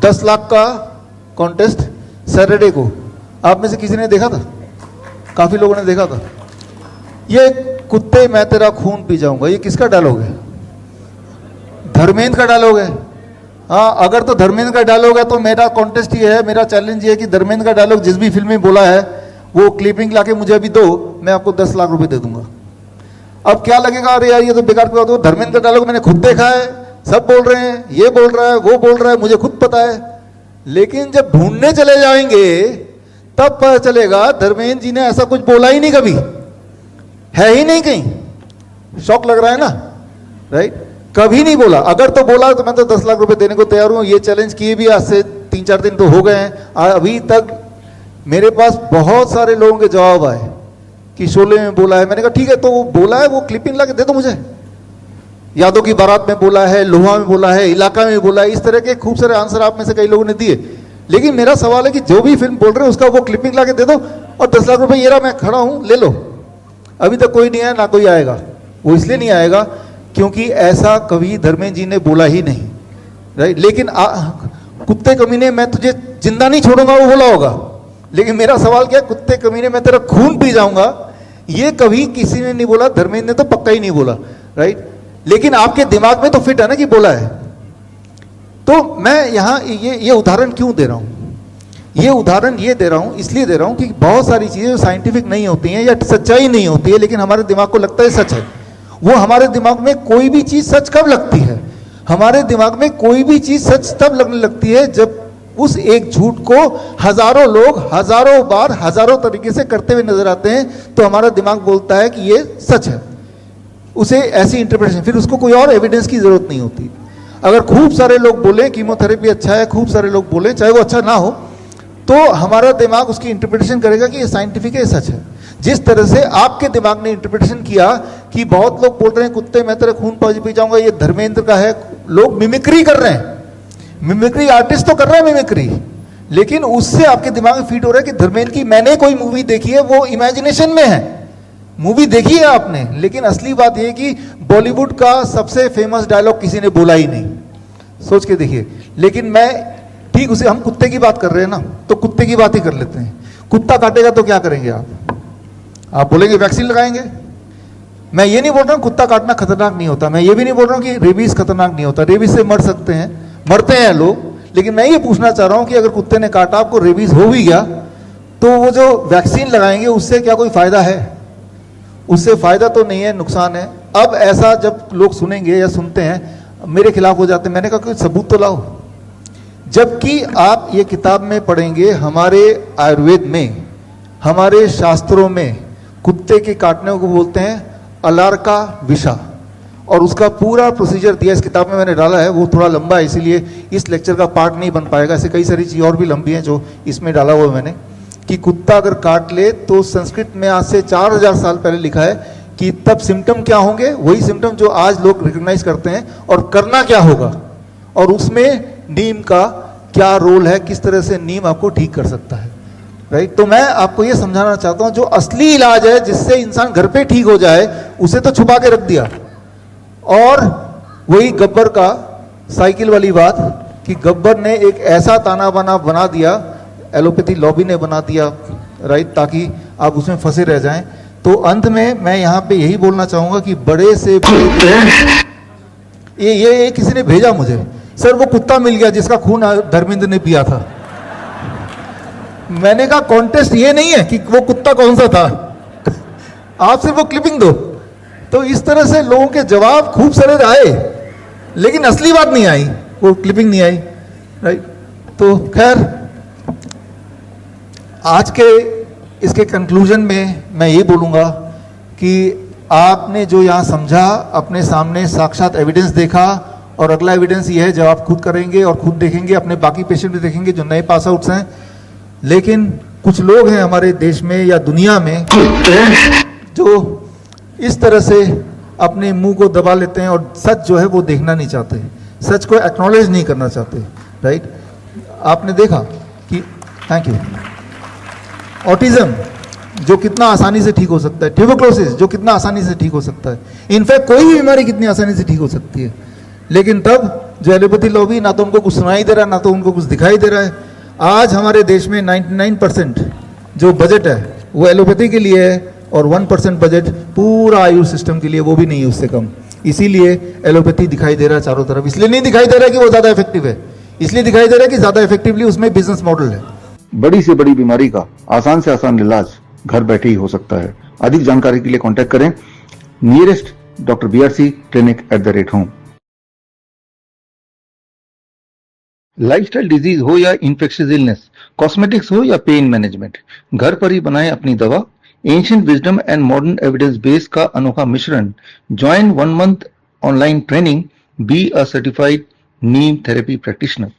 10 लाख का contest Saturday को आप में से किसी ने देखा था? काफी लोगों ने देखा था। ये कुत्ते मैं तेरा खून पी जाऊंगा, ये किसका डायलॉग है? धर्मेंद्र का डायलॉग है। हाँ, अगर तो धर्मेंद्र का डायलॉग है तो मेरा कॉन्टेस्ट ये है, मेरा चैलेंज ये है कि धर्मेंद्र का डायलॉग जिस भी फिल्म में बोला है वो क्लिपिंग लाके मुझे अभी दो, मैं आपको 10 लाख रुपए दे दूंगा। अब क्या लगेगा, अरे यार ये तो बेकार की बात हो, धर्मेंद्र का डायलॉग मैंने खुद देखा है, सब बोल रहे हैं, ये बोल रहा है, वो बोल रहा है, मुझे खुद पता है। लेकिन जब ढूंढने चले जाएंगे तब पता चलेगा धर्मेंद्र जी ने ऐसा कुछ बोला ही नहीं, कभी है ही नहीं कहीं। शौक लग रहा है ना, राइट? कभी नहीं बोला। अगर तो बोला तो मैं तो 10 लाख रुपए देने को तैयार हूं। ये चैलेंज किए भी आज से 3-4 दिन तो हो गए हैं। अभी तक मेरे पास बहुत सारे लोगों के जवाब आए कि शोले में बोला है। मैंने कहा ठीक है, तो वो बोला है, वो क्लिपिंग ला के दे दो मुझे। यादों की बारात में बोला है, लोहा में बोला है, इलाका में बोला है, इस तरह के खूब सारे आंसर आप में से कई लोगों ने दिए। लेकिन मेरा सवाल है कि जो भी फिल्म बोल रहे हैं उसका वो क्लिपिंग ला के दे दो और 10 लाख रुपए ये रहा, मैं खड़ा हूं, ले लो। अभी तक कोई नहीं आया, ना कोई आएगा। वो इसलिए नहीं आएगा क्योंकि ऐसा कभी धर्मेंद्र जी ने बोला ही नहीं, राइट? लेकिन कुत्ते कमीने मैं तुझे जिंदा नहीं छोड़ूंगा वो बोला होगा। लेकिन मेरा सवाल क्या है, कुत्ते कमीने मैं तेरा खून पी जाऊंगा, ये कभी किसी ने नहीं बोला। धर्मेंद्र ने तो पक्का ही नहीं बोला, राइट? लेकिन आपके दिमाग में तो फिट है ना कि बोला है। तो मैं यहां ये उदाहरण क्यों दे रहा हूं? ये उदाहरण ये दे रहा हूं, इसलिए दे रहा हूं कि बहुत सारी चीजें साइंटिफिक नहीं होती हैं या सच्चाई नहीं होती है, लेकिन हमारे दिमाग को लगता है सच है। वो हमारे दिमाग में कोई भी चीज सच कब लगती है? हमारे दिमाग में कोई भी चीज सच तब लगने लगती है जब उस एक झूठ को हजारों लोग हजारों बार हजारों तरीके से करते हुए नजर आते हैं, तो हमारा दिमाग बोलता है कि ये सच है। उसे ऐसी इंटरप्रिटेशन, फिर उसको कोई और एविडेंस की जरूरत नहीं होती। अगर खूब सारे लोग बोले कीमोथेरेपी अच्छा है, खूब सारे लोग बोले चाहे वो अच्छा ना हो, तो हमारा दिमाग उसकी इंटरप्रिटेशन करेगा कि ये साइंटिफिक है, सच है। जिस तरह से आपके दिमाग ने इंटरप्रिटेशन किया कि बहुत लोग बोल रहे हैं कुत्ते मैं तेरे खून पी जाऊंगा, ये धर्मेंद्र का है, लोग मिमिक्री कर रहे हैं। मिमिक्री आर्टिस्ट तो कर रहा है मिमिक्री, लेकिन उससे आपके दिमाग में फीट हो रहा है कि धर्मेंद्र की मैंने कोई मूवी देखी है, वो इमेजिनेशन में है। मूवी देखी है आपने, लेकिन असली बात यह कि बॉलीवुड का सबसे फेमस डायलॉग किसी ने बोला ही नहीं। सोच के देखिए। लेकिन मैं ठीक उसे, हम कुत्ते की बात कर रहे हैं ना, तो कुत्ते की बात ही कर लेते हैं। कुत्ता काटेगा तो क्या करेंगे आप बोलेंगे वैक्सीन लगाएंगे। मैं ये नहीं बोल रहा हूं कुत्ता काटना खतरनाक नहीं होता, मैं ये भी नहीं बोल रहा हूं कि रेबीज खतरनाक नहीं होता। रेबीज से मर सकते हैं, मरते हैं लोग। लेकिन मैं ये पूछना चाह रहा हूं कि अगर कुत्ते ने काटा, आपको रेबीज हो भी गया, तो वो जो वैक्सीन लगाएंगे उससे क्या कोई फायदा है? उससे फायदा तो नहीं है, नुकसान है। अब ऐसा जब लोग सुनेंगे या सुनते हैं, मेरे खिलाफ हो जाते हैं। मैंने कहा कोई सबूत तो लाओ। जबकि आप ये किताब में पढ़ेंगे, हमारे आयुर्वेद में, हमारे शास्त्रों में कुत्ते के काटने को बोलते हैं अलार्का विषा, और उसका पूरा प्रोसीजर दिया इस किताब में मैंने डाला है। वो थोड़ा लंबा है, इसीलिए इस लेक्चर का पार्ट नहीं बन पाएगा। ऐसे कई सारी चीज़ और भी लंबी हैं जो इसमें डाला हुआ है मैंने, कि कुत्ता अगर काट ले तो संस्कृत में आज से 4000 साल पहले लिखा है कि तब सिम्टम क्या होंगे, वही सिम्टम जो आज लोग रिकॉग्नाइज करते हैं, और करना क्या होगा, और उसमें नीम का क्या रोल है, किस तरह से नीम आपको ठीक कर सकता है, राइट? तो मैं आपको ये समझाना चाहता हूं, जो असली इलाज है जिससे इंसान घर पे ठीक हो जाए, उसे तो छुपा के रख दिया। और वही गब्बर का साइकिल वाली बात कि गब्बर ने एक ऐसा ताना बाना बना दिया, एलोपैथी लॉबी ने बना दिया, राइट, ताकि आप उसमें फंसे रह जाएं। तो अंत में मैं यहां पे यही बोलना चाहूंगा कि बड़े से ये किसी ने भेजा मुझे, सर वो कुत्ता मिल गया जिसका खून धर्मेंद्र ने पिया था। मैंने कहा कॉन्टेस्ट ये नहीं है कि वो कुत्ता कौन सा था, आप सिर्फ वो क्लिपिंग दो। तो इस तरह से लोगों के जवाब खूब सारे आए, लेकिन असली बात नहीं आई, वो क्लिपिंग नहीं आई, राइट? तो खैर, आज के इसके कंक्लूजन में मैं ये बोलूँगा कि आपने जो यहाँ समझा, अपने सामने साक्षात एविडेंस देखा, और अगला एविडेंस ये है जब आप खुद करेंगे और खुद देखेंगे, अपने बाकी पेशेंट भी देखेंगे जो नए पास आउट्स हैं। लेकिन कुछ लोग हैं हमारे देश में या दुनिया में जो इस तरह से अपने मुंह को दबा लेते हैं और सच जो है वो देखना नहीं चाहते, सच को एक्नॉलेज नहीं करना चाहते, राइट? आपने देखा कि, थैंक यू, ऑटिज्म जो कितना आसानी से ठीक हो सकता है, ट्यूबरक्लोसिस जो कितना आसानी से ठीक हो सकता है, इनफैक्ट कोई भी बीमारी कितनी आसानी से ठीक हो सकती है। लेकिन तब जो एलोपैथी लॉबी ना तो उनको कुछ सुनाई दे रहा है ना तो उनको कुछ दिखाई दे रहा है। आज हमारे देश में 99% जो बजट है वो एलोपैथी के लिए है और 1% बजट पूरा आयुष सिस्टम के लिए, वो भी नहीं है उससे कम। इसीलिए एलोपैथी दिखाई दे रहा है चारों तरफ। इसलिए नहीं दिखाई दे रहा है कि वो ज़्यादा इफेक्टिव है, इसलिए दिखाई दे रहा है कि ज़्यादा इफेक्टिवली उसमें बिजनेस मॉडल है। बड़ी से बड़ी बीमारी का आसान से आसान इलाज घर बैठे ही हो सकता है। अधिक जानकारी के लिए कांटेक्ट करें nearest doctor BRC clinic @home। Lifestyle disease हो या इन्फेक्शियस इलनेस, कॉस्मेटिक्स हो या पेन मैनेजमेंट, घर पर ही बनाएं अपनी दवा। Ancient wisdom and modern evidence base का अनोखा मिश्रण। Join 1 month online training, be a certified Neem therapy practitioner.